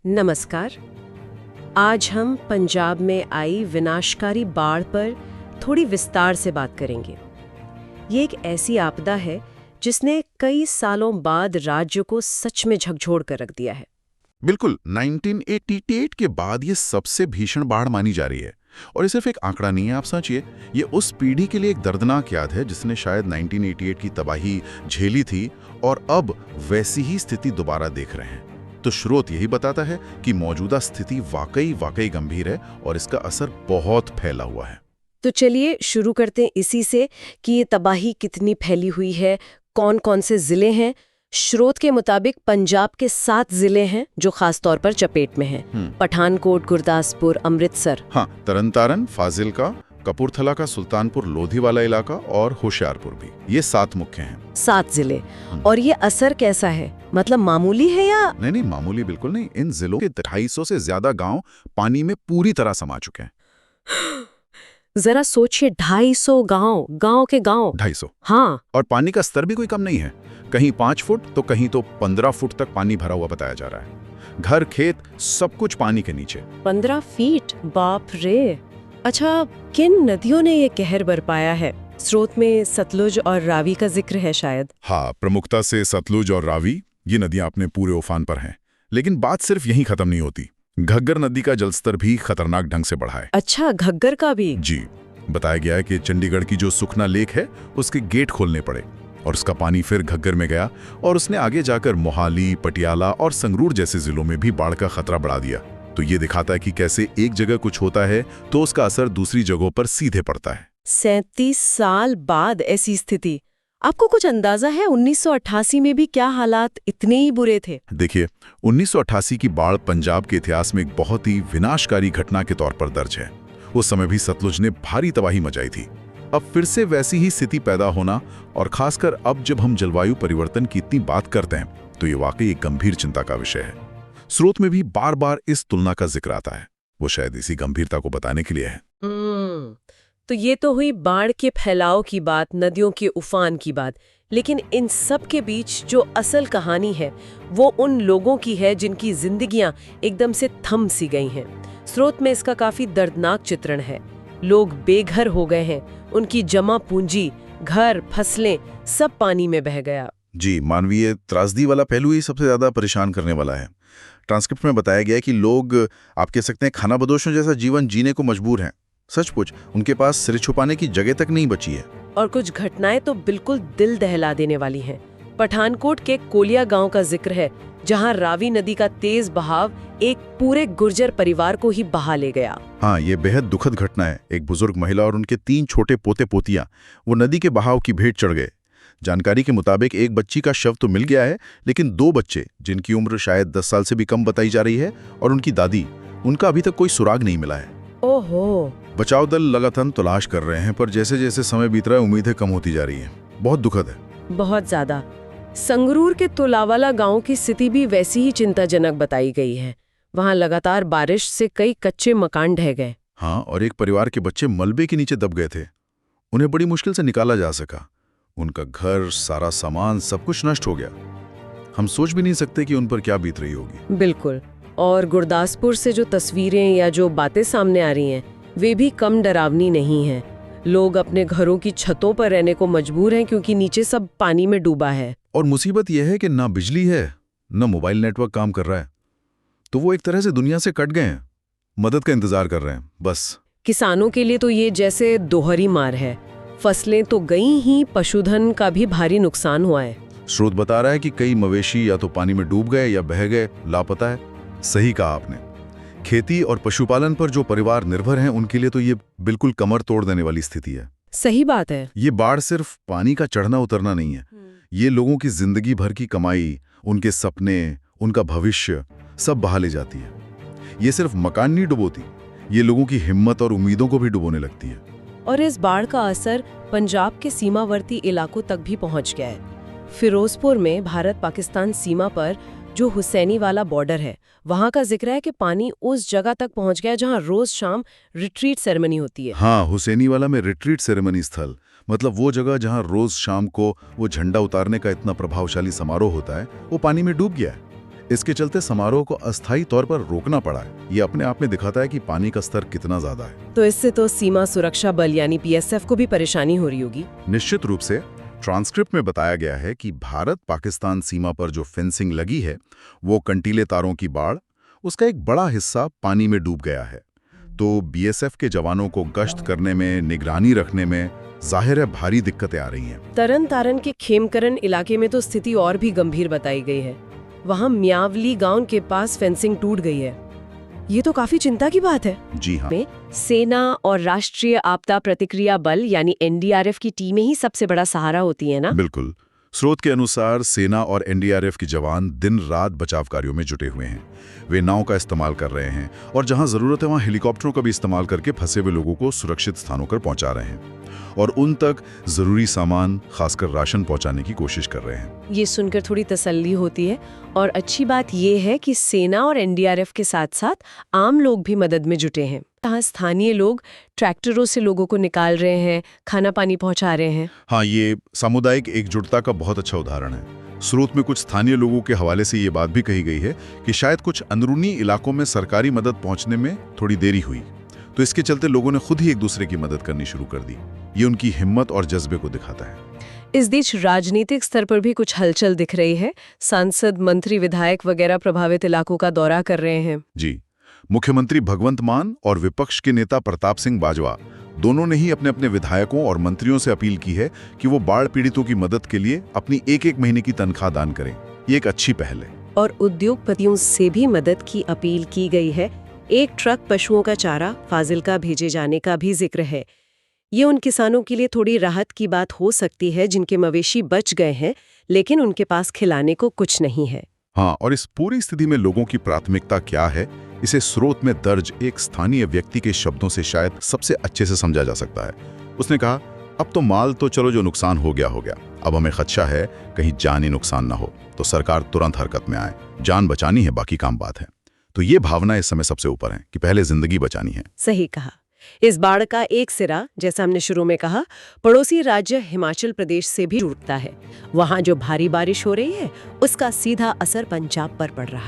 नमस्कार। आज हम पंजाब में आई विनाशकारी बाढ़ पर थोड़ी विस्तार से बात करेंगे। ये एक ऐसी आपदा है जिसने कई सालों बाद राज्य को सच में झकझोर कर रख दिया है। बिल्कुल 1988 के बाद ये सबसे भीषण बाढ़ मानी जा रही है। और ये सिर्फ एक आंकड़ा नहीं है, आप सोचिए, ये उस पीढ़ी के लिए एक दर्दनाक याद है जिसने शायद 1988 की तबाही झेली थी और अब वैसी ही स्थिति दोबारा देख रहे हैं। तो स्रोत यही बताता है कि मौजूदा स्थिति वाकई गंभीर है और इसका असर बहुत फैला हुआ है। तो चलिए शुरू करते हैं इसी से कि ये तबाही कितनी फैली हुई है, कौन कौन से जिले हैं। स्रोत के मुताबिक पंजाब के 7 जिले हैं जो खास तौर पर चपेट में हैं। पठानकोट, गुरदासपुर, अमृतसर, तरनतारन, फाजिलका, कपूरथला का सुल्तानपुर लोधी वाला इलाका और होशियारपुर भी, ये 7 मुख्य हैं। 7 जिले। और ये असर कैसा है, मतलब मामूली है या? नहीं, मामूली बिल्कुल नहीं। इन जिलों के 250 से ज्यादा गांव पानी में पूरी तरह समा चुके हैं। जरा सोचिए, 250 गांव के गांव। 250। हाँ। और पानी का स्तर भी कोई कम नहीं है। कहीं 5 फुट तो कहीं तो 15 फुट तक पानी भरा हुआ बताया जा रहा है। घर, खेत, सब कुछ पानी के नीचे। 15 फीट, बाप रे। अच्छा, किन नदियों ने ये कहर बरपाया है? स्रोत में सतलुज और रावी का जिक्र है शायद। हाँ, प्रमुखता से सतलुज और रावी, ये नदियां अपने पूरे उफान पर हैं। लेकिन बात सिर्फ यहीं खत्म नहीं होती। घग्गर नदी का जलस्तर भी खतरनाक ढंग से बढ़ा है। अच्छा, घग्गर का भी? जी, बताया गया है कि चंडीगढ़ की जो सुखना लेक है उसके गेट खोलने पड़े और उसका पानी फिर घग्गर में गया और उसने आगे जाकर मोहाली, पटियाला और संगरूर जैसे जिलों में भी बाढ़ का खतरा बढ़ा दिया। तो ये दिखाता है कि कैसे एक जगह कुछ होता है तो उसका असर दूसरी जगहों पर सीधे पड़ता है। 37 साल बाद ऐसी स्थिति। आपको कुछ अंदाजा है 1988 में भी क्या हालात इतने ही बुरे थे? देखिए, 1988 की बाढ़ पंजाब के इतिहास में एक बहुत ही विनाशकारी घटना के तौर पर दर्ज है। उस समय भी सतलुज ने भारी तबाही मचाई थी। अब फिर से वैसी ही स्थिति पैदा होना, और खासकर अब जब हम जलवायु परिवर्तन की इतनी बात करते हैं तो ये वाकई एक गंभीर चिंता का विषय है। स्रोत में भी बार बार इस तुलना का जिक्र आता है। वो शायद इसी गंभीरता को बताने के लिए है। तो ये तो हुई बाढ़ के फैलाव की बात, नदियों के उफान की बात। लेकिन इन सब के बीच जो असल कहानी है वो उन लोगों की है जिनकी जिंदगियां एकदम से थम सी गई हैं। स्रोत में इसका काफी दर्दनाक चित्रण है। लोग बेघर हो गए हैं, उनकी जमा पूंजी, घर, फसलें सब पानी में बह गया। जी, मानवीय त्रासदी वाला पहलू ही सबसे ज्यादा परेशान करने वाला है। ट्रांसक्रिप्ट में बताया गया है कि लोग, आप कह सकते हैं, खानाबदोशों जैसा जीवन जीने को मजबूर हैं। सचमुच उनके पास सिर छुपाने की जगह तक नहीं बची है। और कुछ घटनाएं तो बिल्कुल दिल दहला देने वाली हैं। पठानकोट के कोलिया गांव का जिक्र है, जहां रावी नदी का तेज बहाव एक पूरे गुर्जर परिवार को ही बहा ले गया। हाँ, ये बेहद दुखद घटना है। एक बुजुर्ग महिला और उनके 3 छोटे पोते पोतियां वो नदी के बहाव की भेंट चढ़ गए। जानकारी के मुताबिक एक बच्ची का शव तो मिल गया है, लेकिन 2 बच्चे, जिनकी उम्र शायद 10 साल से भी कम बताई जा रही है, और उनकी दादी, उनका अभी तक कोई सुराग नहीं मिला है। ओहो। बचाव दल लगातार तलाश कर रहे हैं, पर जैसे जैसे समय बीत रहा है उम्मीदें कम होती जा रही हैं। बहुत दुखद है। बहुत ज्यादा। संगरूर के तुलावाला गांव की स्थिति भी वैसी ही चिंताजनक बताई गई है। वहां लगातार बारिश से कई कच्चे मकान ढह गए। हाँ, और एक परिवार के बच्चे मलबे के नीचे दब गए थे। उन्हें बड़ी मुश्किल से निकाला जा सका। उनका घर, सारा सामान, सब कुछ नष्ट हो गया। हम सोच भी नहीं सकते कि उन पर क्या बीत रही होगी। बिल्कुल। और गुरदासपुर से जो तस्वीरें या जो बातें सामने आ रही हैं वे भी कम डरावनी नहीं हैं। लोग अपने घरों की छतों पर रहने को मजबूर हैं क्योंकि नीचे सब पानी में डूबा है। और मुसीबत यह है कि ना बिजली है, ना मोबाइल नेटवर्क काम कर रहा है। तो वो एक तरह से दुनिया से कट गए हैं, मदद का इंतजार कर रहे हैं बस। किसानों के लिए तो ये जैसे दोहरी मार है। फसलें तो गई ही, पशुधन का भी भारी नुकसान हुआ है। स्रोत बता रहा है कि कई मवेशी या तो पानी में डूब गए या बह गए, लापता है। सही कहा आपने। खेती और पशुपालन पर जो परिवार निर्भर हैं उनके लिए तो ये बिल्कुल कमर तोड़ देने वाली स्थिति है। सही बात है। ये बाढ़ सिर्फ पानी का चढ़ना उतरना नहीं है, ये लोगों की जिंदगी भर की कमाई, उनके सपने, उनका भविष्य सब बहा ले जाती है। ये सिर्फ मकान नहीं डुबोती, ये लोगों की हिम्मत और उम्मीदों को भी डुबोने लगती है। और इस बाढ़ का असर पंजाब के सीमावर्ती इलाकों तक भी पहुंच गया है। फिरोजपुर में भारत पाकिस्तान सीमा पर जो हुसैनी वाला बॉर्डर है, वहां का जिक्र है कि पानी उस जगह तक पहुंच गया जहां रोज शाम रिट्रीट सेरेमनी होती है। हाँ, हुसैनी वाला में रिट्रीट सेरेमनी स्थल, मतलब वो जगह जहां रोज शाम को वो झंडा उतारने का इतना प्रभावशाली समारोह होता है, वो पानी में डूब गया है। इसके चलते समारोह को अस्थायी तौर पर रोकना पड़ा है। ये अपने आप में दिखाता है कि पानी का स्तर कितना ज्यादा है। तो इससे तो सीमा सुरक्षा बल यानी पीएसएफ को भी परेशानी हो रही होगी। निश्चित रूप से ट्रांसक्रिप्ट में बताया गया है कि भारत पाकिस्तान सीमा पर जो फेंसिंग लगी है, वो कंटीले तारों की बाड़, उसका एक बड़ा हिस्सा पानी में डूब गया है। तो बीएसएफ के जवानों को गश्त करने में, निगरानी रखने में जाहिर है भारी दिक्कतें आ रही हैं। तरन तारन के खेमकरन इलाके में तो स्थिति और भी गंभीर बताई गई है। वहां म्यावली गांव के पास फेंसिंग टूट गई है। ये तो काफी चिंता की बात है। जी हाँ। सेना और राष्ट्रीय आपदा प्रतिक्रिया बल यानी एनडीआरएफ की टीमें ही सबसे बड़ा सहारा होती है ना? बिल्कुल। स्रोत के अनुसार सेना और एनडीआरएफ के जवान दिन रात बचाव कार्यों में जुटे हुए हैं। वे नाव का इस्तेमाल कर रहे हैं और जहां जरूरत है वहां हेलीकॉप्टरों का भी इस्तेमाल करके फंसे हुए लोगों को सुरक्षित स्थानों पर पहुंचा रहे हैं और उन तक जरूरी सामान, खासकर राशन पहुंचाने की कोशिश कर रहे हैं। ये सुनकर थोड़ी तसल्ली होती है। और अच्छी बात ये है कि सेना और एनडीआरएफ के साथ साथ आम लोग भी मदद में जुटे हैं। यहाँ स्थानीय लोग ट्रैक्टरों से लोगों को निकाल रहे हैं, खाना पानी पहुंचा रहे हैं। हाँ, ये सामुदायिक एकजुटता का बहुत अच्छा उदाहरण है। स्रोत में कुछ स्थानीय लोगों के हवाले से ये बात भी कही गई है कि शायद कुछ अंदरूनी इलाकों में सरकारी मदद पहुंचने में थोड़ी देरी हुई, तो इसके चलते लोगों ने खुद ही एक दूसरे की मदद करनी शुरू कर दी। ये उनकी हिम्मत और जज्बे को दिखाता है। इस बीच राजनीतिक स्तर पर भी कुछ हलचल दिख रही है। सांसद, मंत्री, विधायक वगैरह प्रभावित इलाकों का दौरा कर रहे हैं। जी, मुख्यमंत्री भगवंत मान और विपक्ष के नेता प्रताप सिंह बाजवा दोनों ने ही अपने अपने विधायकों और मंत्रियों से अपील की है कि वो बाढ़ पीड़ितों की मदद के लिए अपनी एक महीने की तनख्वाह दान करें। ये एक अच्छी पहल है। और उद्योगपतियों से भी मदद की अपील की गई है। 1 ट्रक पशुओं का चारा फाजिल्का भेजे जाने का भी जिक्र है। ये उन किसानों के लिए थोड़ी राहत की बात हो सकती है जिनके मवेशी बच गए हैं, लेकिन उनके पास खिलाने को कुछ नहीं है। हाँ, और इस पूरी स्थिति में लोगों की प्राथमिकता क्या है, इसे स्रोत में दर्ज एक स्थानीय व्यक्ति के शब्दों से शायद सबसे अच्छे से समझा जा सकता है। उसने कहा, अब तो माल तो चलो, जो नुकसान हो गया, अब हमें खदशा है कहीं जानी नुकसान ना हो, तो सरकार तुरंत हरकत में आए। जान बचानी है, बाकी काम बात है। तो ये भावना इस समय सबसे ऊपर है कि पहले जिंदगी बचानी है। सही कहा। इस बाढ़ का एक सिरा, जैसा हमने शुरू में कहा, पड़ोसी राज्य हिमाचल प्रदेश से भी जुड़ता है। वहां जो भारी बारिश हो रही है, उसका सीधा असर पंजाब पर पड़ रहा है।